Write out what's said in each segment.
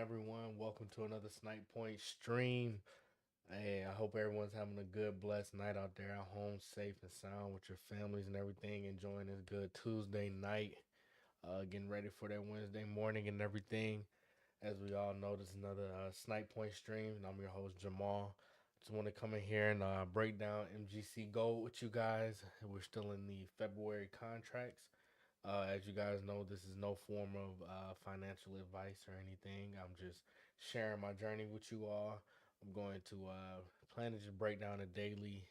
everyone? Welcome to another Snipe Point stream. Hey, I hope everyone's having a good, blessed night out there at home, safe and sound with your families and everything. Enjoying this good Tuesday night. Getting ready for that Wednesday morning and everything. As we all know, this is another Snipe Point stream, and I'm your host Jamal. Just want to come in here and break down MGC Gold with you guys. We're still in the February contracts. As you guys know, this is no form of financial advice or anything. I'm just sharing my journey with you all. I'm going to plan to just break down a daily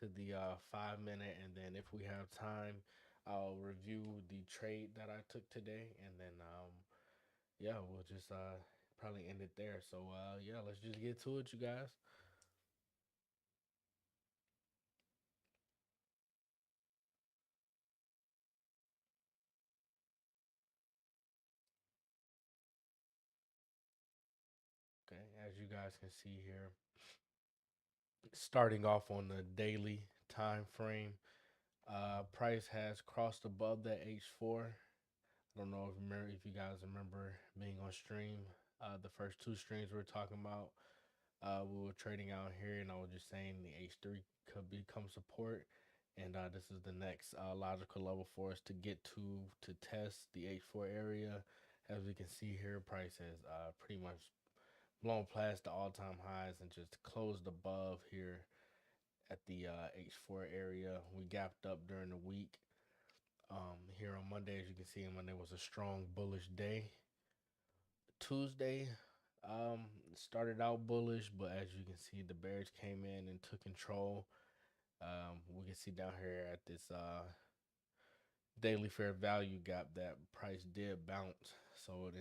to the 5 minute, and then if we have time, I'll review the trade that I took today, and then yeah, we'll just probably end it there. So yeah, let's just get to it, you guys. Okay, as you guys can see here, starting off on the daily time frame. Price has crossed above that H4. I don't know if you guys remember being on stream. The first two streams we were talking about, we were trading out here, and I was just saying the H3 could become support, and this is the next logical level for us to get to test the H4 area. As we can see here, price has pretty much blown past the all-time highs and just closed above here at the H4 area. We gapped up during the week. Here on Monday, as you can see, Monday was a strong bullish day. Tuesday started out bullish, but as you can see, the bears came in and took control. We can see down here at this daily fair value gap that price did bounce, so it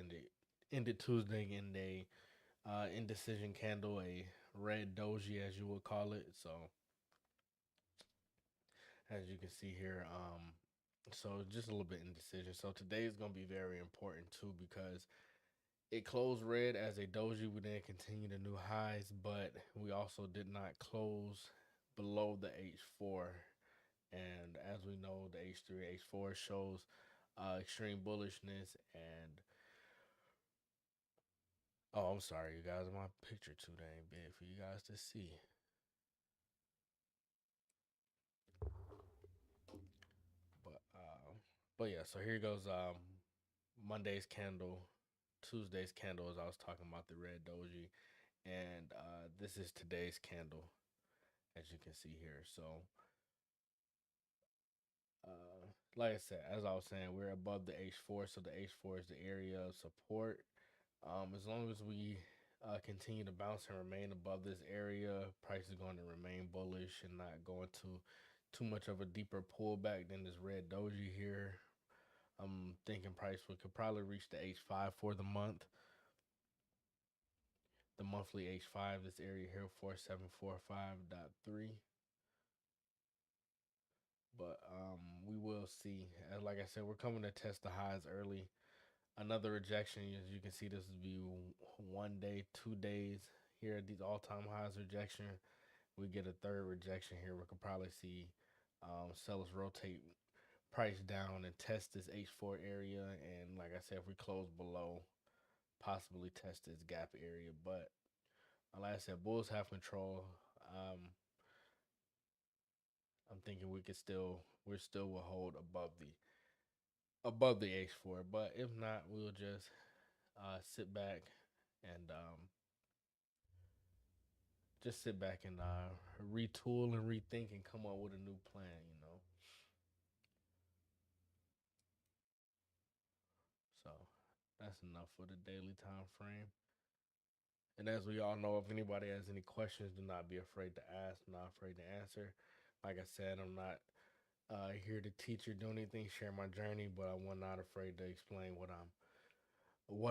ended Tuesday in a indecision candle, a red doji as you would call it. So as you can see here, so just a little bit indecision. So today is going to be very important too because it closed red as a doji. We didn't continue to new highs, but we also did not close below the H4. And as we know, the H3, H4 shows extreme bullishness. And oh, I'm sorry, you guys, my picture too dang big for you guys to see. But but yeah, so here goes Monday's candle, Tuesday's candle, as I was talking about the red doji, and this is today's candle, as you can see here. So like I said, as I was saying, we're above the H4, so the H4 is the area of support. As long as we continue to bounce and remain above this area, price is going to remain bullish and not go into too much of a deeper pullback than this red doji here. I'm thinking price could probably reach the H5 for the month. The monthly H5, this area here, 4745.3. But we will see. Like I said, we're coming to test the highs early. Another rejection, as you can see, this would be 1 day, 2 days. Here at these all-time highs rejection, we get a third rejection here. We could probably see sellers rotate price down and test this H4 area. And like I said, if we close below, possibly test this gap area. But like I said, bulls have control. Um, I'm thinking we still will hold above the H4. But if not, we'll just sit back and retool and rethink and come up with a new plan. So that's enough for the daily time frame. And as we all know, if anybody has any questions, do not be afraid to ask. I'm not afraid to answer. Like I said, I'm not here to teach or do anything, share my journey, but I'm not afraid to explain what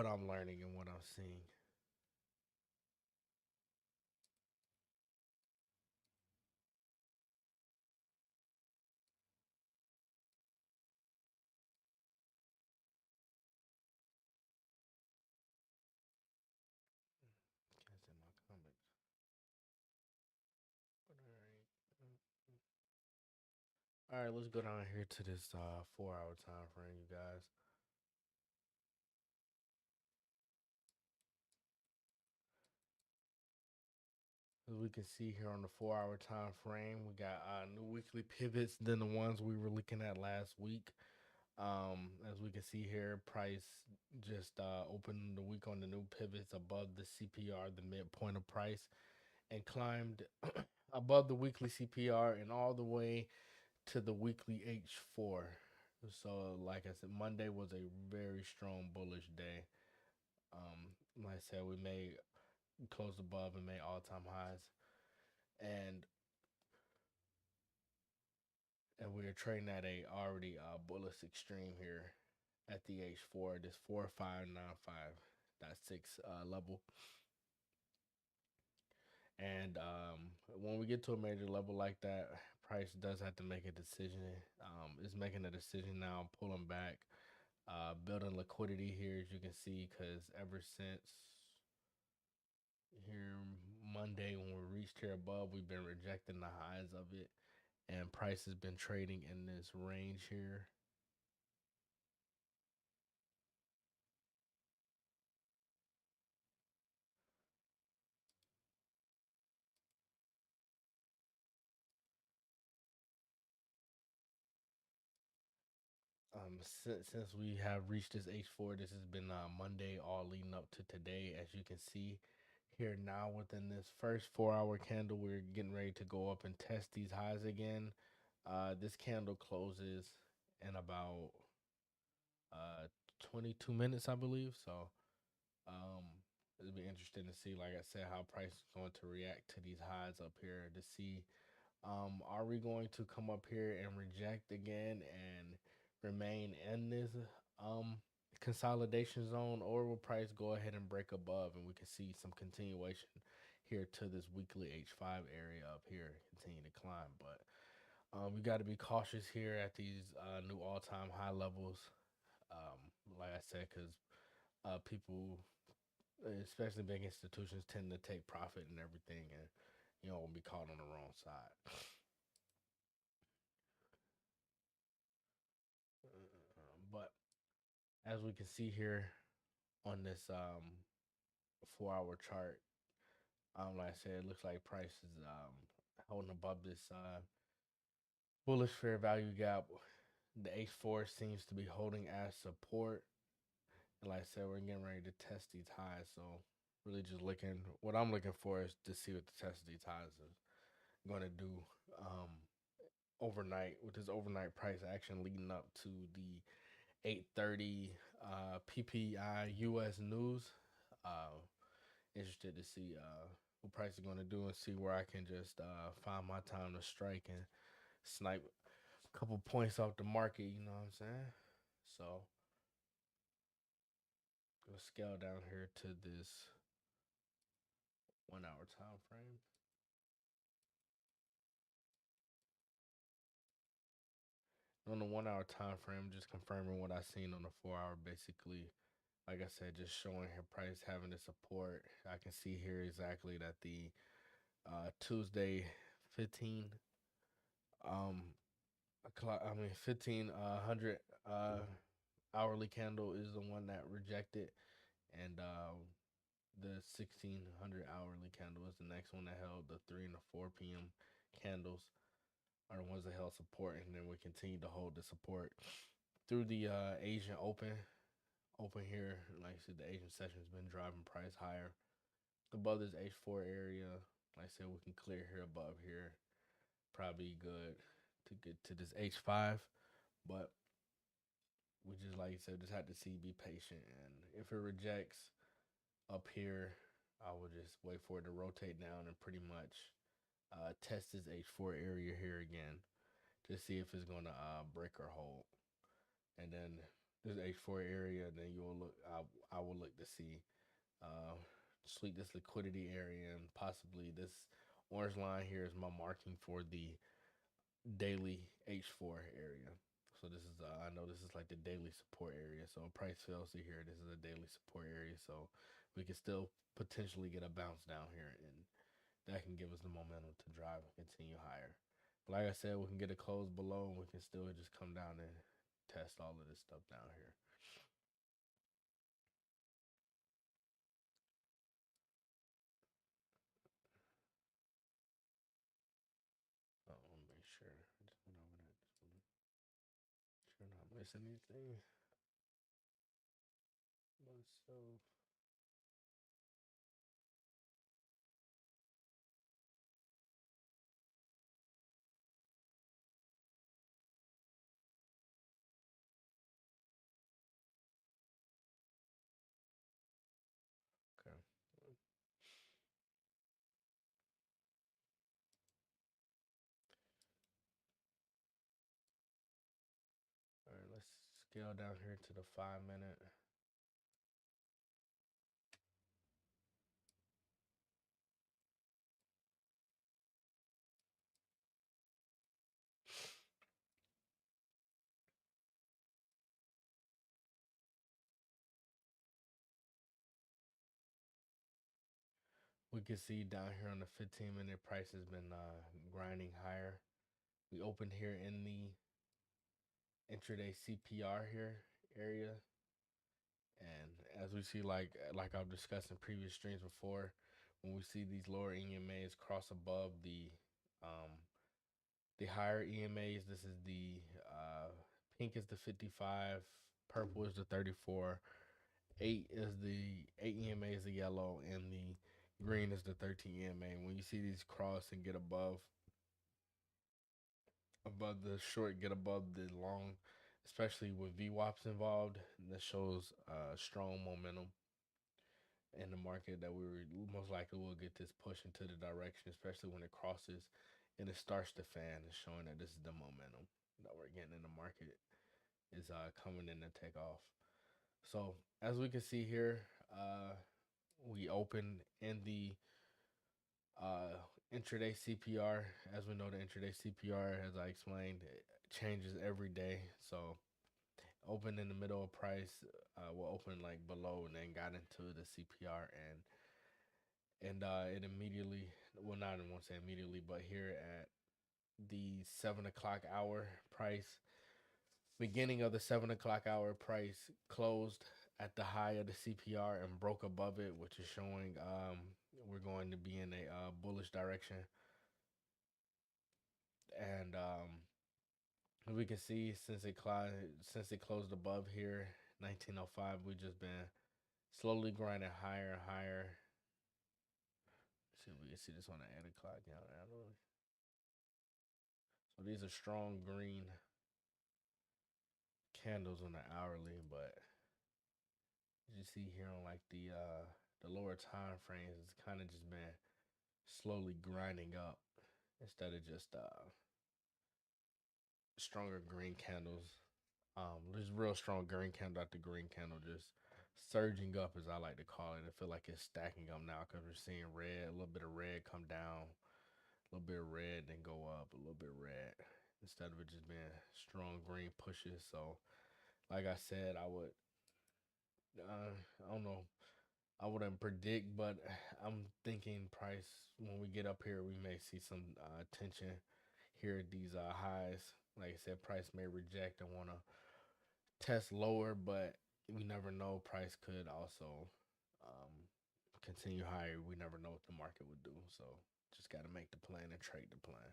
I'm learning and what I'm seeing. Can't see my comments. But all right, let's go down here to this 4 hour time frame, you guys. As we can see here on the 4 hour time frame, we got new weekly pivots than the ones we were looking at last week. As we can see here, price just opened the week on the new pivots above the CPR, the midpoint of price, and climbed above the weekly CPR and all the way to the weekly H4. So, like I said, Monday was a very strong bullish day. Like I said, we made closed above and made all time highs, and we are trading at a already bullish extreme here at the H4. This 4595.6 level, and when we get to a major level like that, price does have to make a decision. It's making a decision now, pulling back, building liquidity here, as you can see, because ever since here Monday when we reached here above, we've been rejecting the highs of it, and price has been trading in this range here. Since we have reached this H4, this has been Monday all leading up to today. As you can see here now, within this first 4 hour candle, we're getting ready to go up and test these highs again. This candle closes in about uh 22 minutes, I believe. So um it'll be interesting to see, like I said, how price is going to react to these highs up here, to see are we going to come up here and reject again and remain in this um consolidation zone, or will price go ahead and break above and we can see some continuation here to this weekly H5 area up here, continue to climb. But we got to be cautious here at these new all-time high levels. Um, like I said, because people, especially big institutions, tend to take profit and everything, and will be caught on the wrong side. But as we can see here on this 4 hour chart, like I said, it looks like price is holding above this bullish fair value gap. The H4 seems to be holding as support. And like I said, we're getting ready to test these highs. So really just looking, what I'm looking for is to see what the test of these highs is going to do overnight, with this overnight price action leading up to the 8:30 PPI US news. Uh, Interested to see what price is going to do and see where I can just find my time to strike and snipe a couple points off the market. You know what I'm saying? So let's scale down here to this 1 hour time frame. On the 1 hour time frame, just confirming what I seen on the 4 hour. Basically, like I said, just showing her price having the support. I can see here exactly that the Tuesday 15 um o'clock, I mean 1500 hourly candle is the one that rejected, and the 1600 hourly candle is the next one that held. The 3 and the 4 p.m. candles are the ones that held support, and then we continue to hold the support through the Asian open here. Like I said, the Asian session has been driving price higher above this H4 area. Like I said, we can clear here above here, probably good to get to this H5. But we just, like you said, just have to see, be patient, and if it rejects up here, I will just wait for it to rotate down and pretty much test this H4 area here again to see if it's gonna break or hold. And then this H4 area, then you will look. I will look to see sweep this liquidity area, and possibly this orange line here is my marking for the daily H4 area. So this is I know this is like the daily support area. So price fails to here, this is a daily support area. So we can still potentially get a bounce down here, and that can give us the momentum to drive and continue higher. But like I said, we can get a close below, and we can still just come down and test all of this stuff down here. Miss anything? So okay. All right, let's scale down here to the 5 minute. We can see down here on the 15 minute price has been grinding higher. We opened here in the intraday CPR here area, and as we see, like I've discussed in previous streams before, when we see these lower EMAs cross above the higher EMAs, this is the pink is the 55, purple is the 34, eight EMA is the yellow, and the green is the 13 EMA. When you see these cross and get above the short, get above the long, especially with VWAPs involved, that shows strong momentum in the market that we most likely will get this push into the direction, especially when it crosses and it starts to fan. It's showing that this is the momentum that we're getting in the market is coming in to take off. So as we can see here, we opened in the intraday CPR. As we know, the intraday CPR, as I explained, it changes every day. So open in the middle of price, will open like below, and then got into the CPR, and it immediately, well, not I won't say immediately, but here at the 7 o'clock hour price, beginning of the 7 o'clock hour price closed at the high of the CPR and broke above it, which is showing we're going to be in a bullish direction. And we can see since it closed above here, 1905, we just been slowly grinding higher and higher. Let's see if we can see this on the 8 o'clock. Yeah, so these are strong green candles on the hourly, but as you see here on like the lower time frames, it's kind of just been slowly grinding up instead of just stronger green candles. There's real strong green candle after green candle just surging up, as I like to call it. I feel like it's stacking up now because we're seeing red, a little bit of red come down, a little bit of red, then go up, a little bit of red, instead of it just being strong green pushes. So, like I said, I don't know, I wouldn't predict, but I'm thinking price when we get up here, we may see some tension here at these highs. Like I said, price may reject and want to test lower, but we never know. Price could also um, continue higher. We never know what the market would do. So just got to make the plan and trade the plan.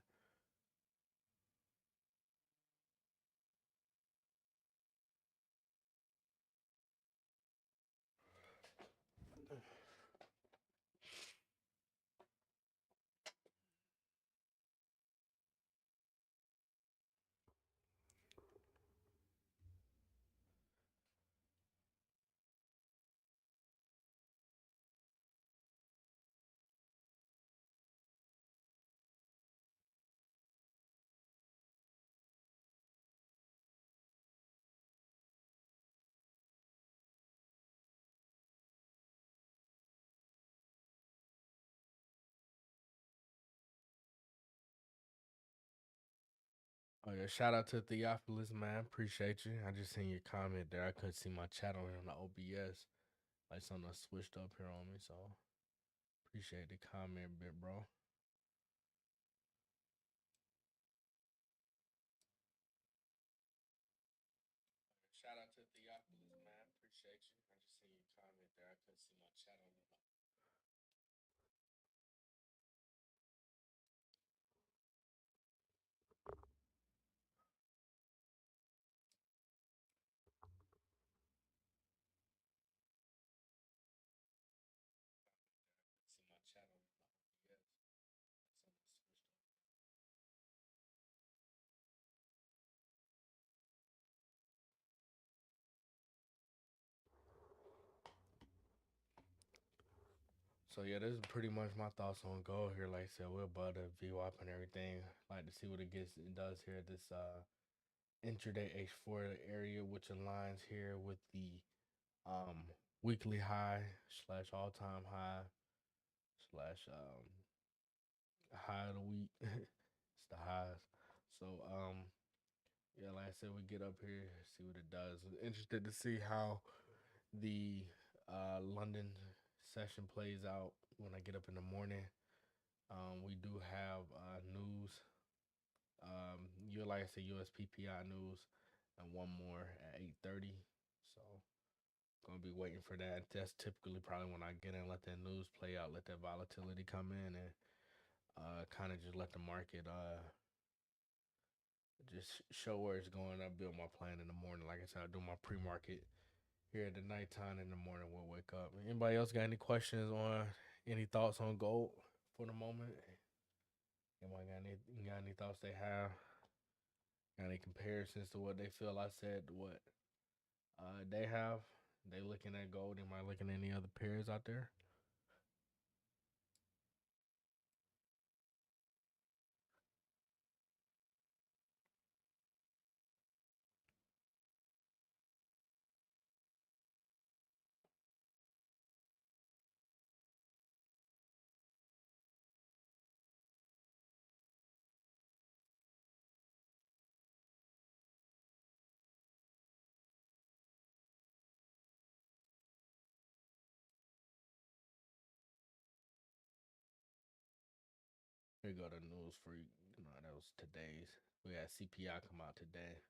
Oh yeah, shout out to Theophilus, man. Appreciate you. I just seen your comment there. I couldn't see my chat on here on the OBS. Like something switched up here on me, so appreciate the comment, bit bro. Shout out to Theophilus, man. Appreciate you. I just seen your comment there. I couldn't see my chat on here. So yeah, this is pretty much my thoughts on gold here. Like I said, we're above the VWAP and everything. Like to see what it does here. This intraday H4 area, which aligns here with the um weekly high slash all time high slash high of the week. It's the highs. So yeah, like I said, we get up here, see what it does. Interested to see how the London session plays out when I get up in the morning. We do have news. You like I said, USPPI news, and one more at 8:30. So gonna be waiting for that. That's typically probably when I get in, let that news play out, let that volatility come in, and kind of just let the market just show where it's going. I build my plan in the morning. Like I said, I do my pre-market here at the nighttime. In the morning, we'll wake up. Anybody else got any questions on any thoughts on gold for the moment? Anybody got any thoughts they have? Got any comparisons to what they feel I said to what they have? They looking at gold. Am I looking at any other pairs out there? Here go the news for you. That was today's. We had CPI come out today,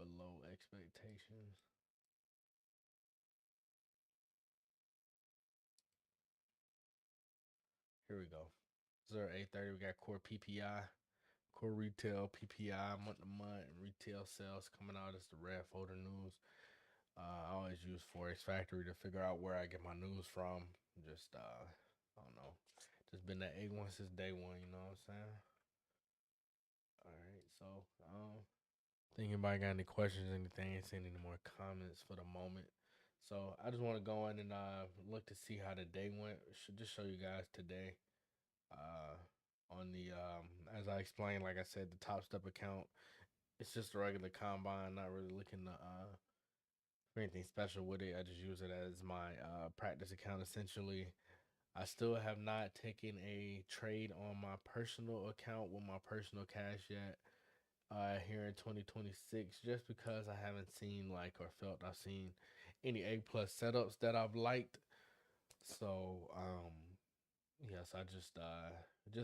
below expectations. Here we go. 8:30. We got core PPI, core retail PPI month to month, and retail sales coming out. It's the red folder news. I always use Forex Factory to figure out where I get my news from. Just I don't know. Just been that A1 since day one. You know what I'm saying? All right. So think anybody got any questions, anything? Ain't seen any more comments for the moment. So I just want to go in and look to see how the day went. Should just show you guys today. Uh, on the as I explained, like I said, the Top Step account. It's just a regular combine, not really looking to for anything special with it. I just use it as my practice account essentially. I still have not taken a trade on my personal account with my personal cash yet. Here in 2026, just because I haven't seen like or felt I've seen any A plus setups that I've liked. So yes, I just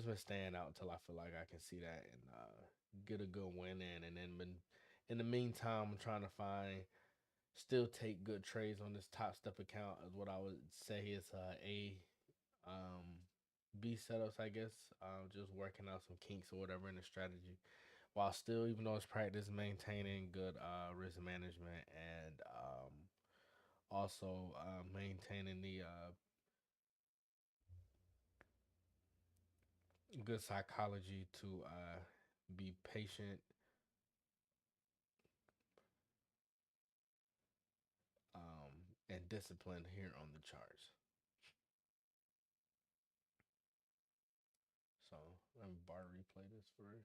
been staying out until I feel like I can see that and get a good win in, and then been in the meantime I'm trying to find still take good trades on this top step account is what I would say is a um B setups, I guess. Just working out some kinks or whatever in the strategy, while still, even though it's practice, maintaining good risk management and also maintaining the good psychology to be patient and disciplined here on the charts. So let me bar replay this for you.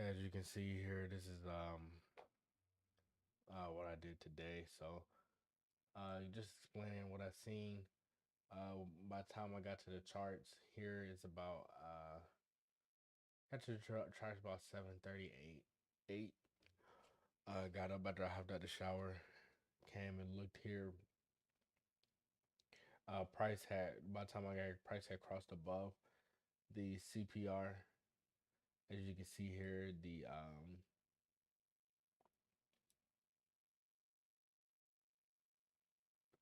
As you can see here, this is what I did today. So just explaining what I seen. By the time I got to the charts, here is about got to the charts about 7:38. 8. Got up after I hopped out the shower, came and looked here. Price had by the time I got price had crossed above the CPR. As you can see here, the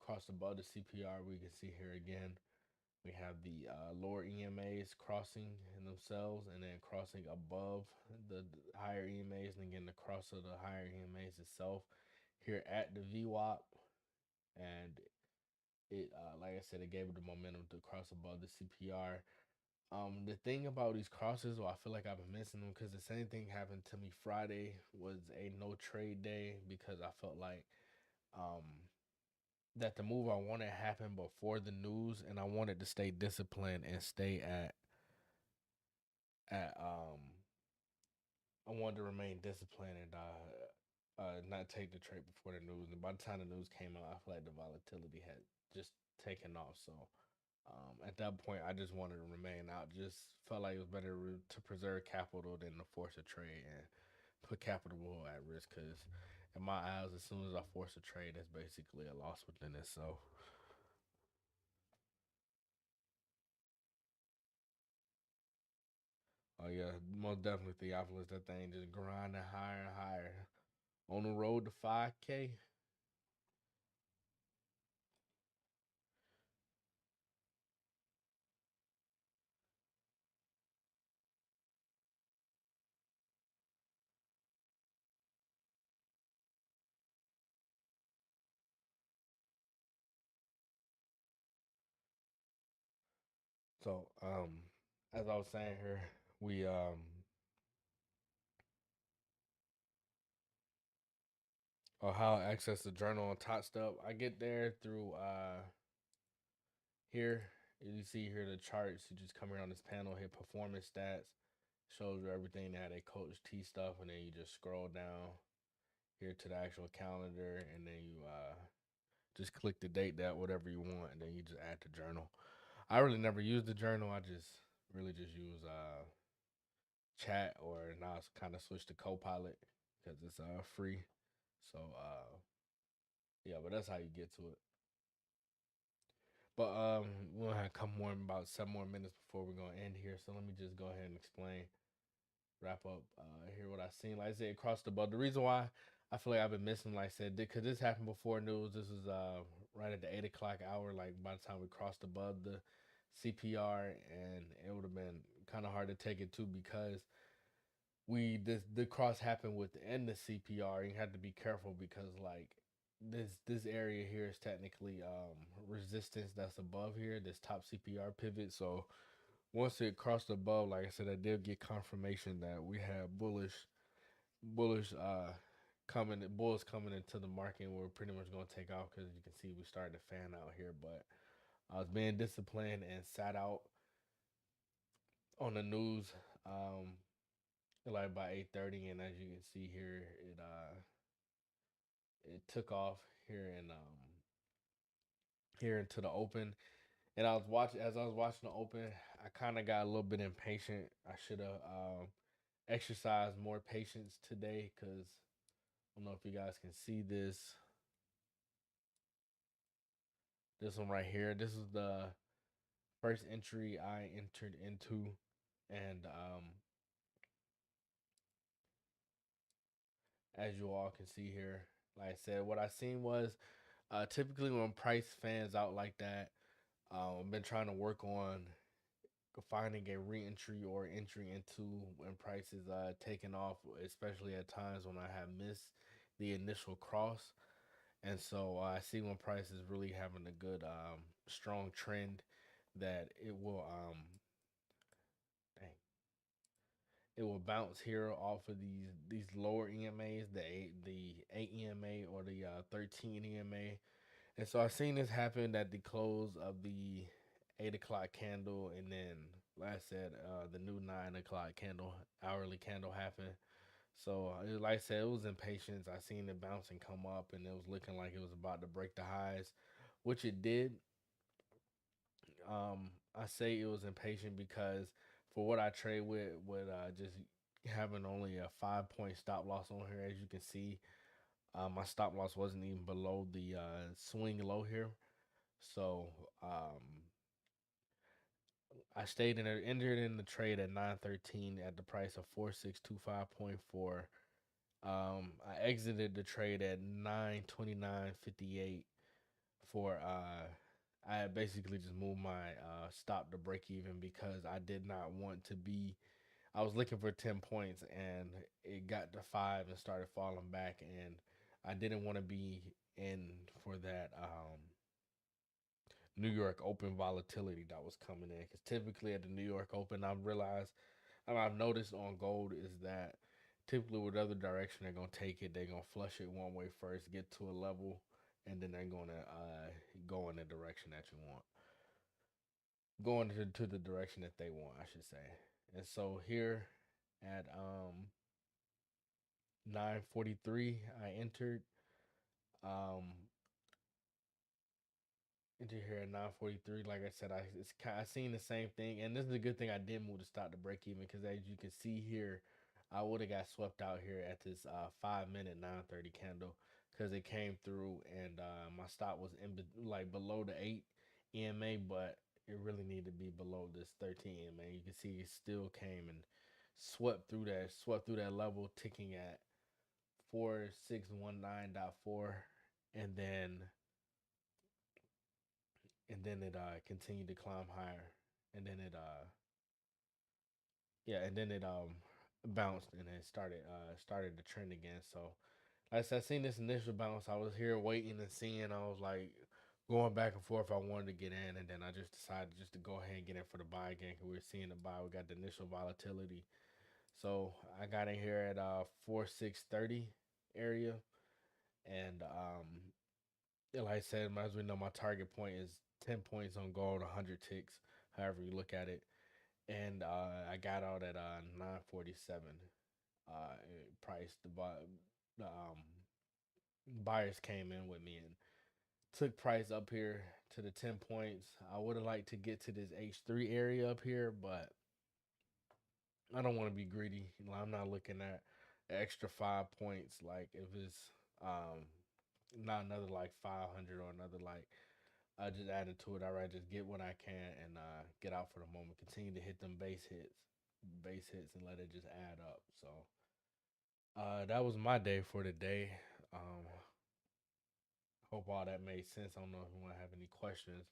crossed above the CPR. We can see here again. We have the lower EMAs crossing in themselves, and then crossing above the higher EMAs, and again the cross of the higher EMAs itself here at the VWAP, and it like I said, it gave it the momentum to cross above the CPR. The thing about these crosses, well, I feel like I've been missing them because the same thing happened to me Friday. Was a no trade day because I felt like um that the move I wanted happened before the news, and I wanted to stay disciplined and stay at. I wanted to remain disciplined and not take the trade before the news. And by the time the news came out, I feel like the volatility had just taken off. So at that point, I just wanted to remain out. Just felt like it was better to preserve capital than to force a trade and put capital at risk. Because in my eyes, as soon as I force a trade, that's basically a loss within itself. Oh yeah, most definitely Theophilus. That thing just grinding higher and higher on the road to 5K. So as I was saying here, we or how I access the journal on Top Step. I get there through here. You see here the charts. You just come here on this panel, hit performance stats, shows you everything that they coach T stuff, and then you just scroll down here to the actual calendar, and then you just click the date that whatever you want, and then you just add the journal. I really never use the journal. I just really just use chat, or now it's kind of switched to Copilot because it's free. So yeah, but that's how you get to it. But we'll have a couple more, about 7 more minutes before we're gonna end here. So let me just go ahead and explain, wrap up here what I seen. Like I said, across the board. The reason why I feel like I've been missing, like I said, because this happened before news. This was right at the 8 o'clock hour. Like by the time we crossed above the CPR, and it would have been kind of hard to take it too because the cross happened within the CPR. You had to be careful because like this area here is technically resistance that's above here, this top CPR pivot. So once it crossed above, like I said, I did get confirmation that we have bullish coming bulls coming into the market, and we're pretty much gonna take off because you can see we started to fan out here. But I was being disciplined and sat out on the news like by 8:30, and as you can see here, it took off here and here into the open. And I was watching as I was watching the open, I kind of got a little bit impatient. I should have exercised more patience today because I don't know if you guys can see this one right here. This is the first entry I entered into, and as you all can see here, like I said, what I seen was typically when price fans out like that, I've been trying to work on finding a re-entry or entry into when price is taking off, especially at times when I have missed the initial cross. And so I see when price is really having a good strong trend that dang, it will bounce here off of these lower EMAs, the 8 EMA or the 13 EMA. And so I've seen this happen at the close of the 8 o'clock candle, and then like I said, the new 9 o'clock candle, hourly candle happened. So like I said, it was impatience. I seen it bounce and come up, and it was looking like it was about to break the highs, which it did. I say it was impatient because for what I trade with just having only a 5 point stop loss on here, as you can see, my stop loss wasn't even below the swing low here. So I stayed in there, entered in the trade at 913 at the price of 4625.4. I exited the trade at 929.58 for I had basically just moved my stop to break even because I did not want to be. I was looking for 10 points and it got to five and started falling back, and I didn't want to be in for that New York Open volatility that was coming in. Because typically at the New York Open, I've realized, I've noticed on gold is that typically whatever direction they're gonna take it, they're gonna flush it one way first, get to a level, and then they're gonna go in the direction that you want, going to the direction that they want, I should say. And so here at 9:43, I entered. Um, Into here at 9:43. Like I said, I seen the same thing, and this is a good thing I did move to stop the break even because as you can see here, I would have got swept out here at this 5 minute 9:30 candle because it came through and my stop was like below the 8 EMA, but it really needed to be below this 13 EMA. You can see it still came and swept through that level, ticking at 4619.4, and then it continued to climb higher, and then it bounced and then started to trend again. So like I said, I seen this initial bounce. I was here waiting and seeing. I was like going back and forth. I wanted to get in, and then I just decided just to go ahead and get in for the buy again because we were seeing the buy. We got the initial volatility, so I got in here at 4630 area, and yeah, like I said, as we know, my target point is 10 points on gold, 100 ticks, however you look at it. And I got out at 947. Price the buyers came in with me and took price up here to the 10 points. I would have liked to get to this H3 area up here, but I don't want to be greedy. I'm not looking at an extra 5 points. Like if it's not another like 500 or another like I just added to it. All right, just get what I can and get out for the moment. Continue to hit them base hits, and let it just add up. So that was my day for today. Hope all that made sense. I don't know if you want to have any questions.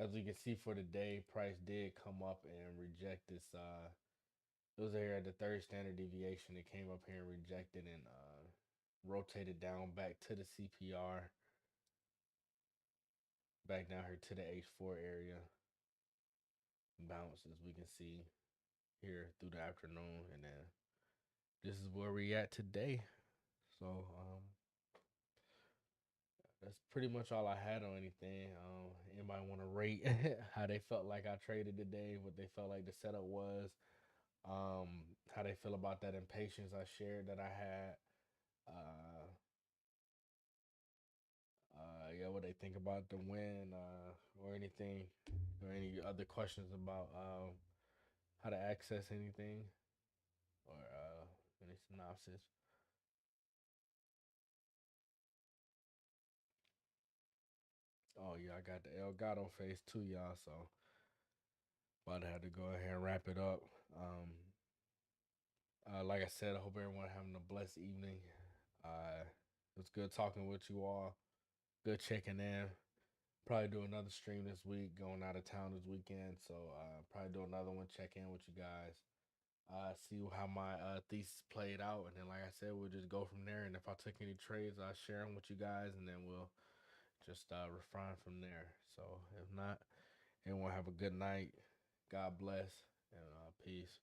As we can see for the day, price did come up and reject this. It was here at the third standard deviation. It came up here and rejected and rotated down back to the CPR, back down here to the H4 area. Bounce as we can see here through the afternoon, and then this is where we at today. So that's pretty much all I had on anything. Anybody want to rate how they felt like I traded today, what they felt like the setup was, how they feel about that impatience I shared that I had, uh, yeah, what they think about the win, or anything, or any other questions about how to access anything, or any synopsis. Oh yeah, I got the Elgato face too, y'all. So about to have to go ahead and wrap it up. Um, like I said, I hope everyone having a blessed evening. It was good talking with you all. Good checking in. Probably do another stream this week. Going out of town this weekend, so probably do another one. Check in with you guys. See how my thesis played out, and then like I said, we'll just go from there. And if I took any trades, I'll share them with you guys, and then we'll just refine from there. So if not, everyone have a good night. God bless and peace.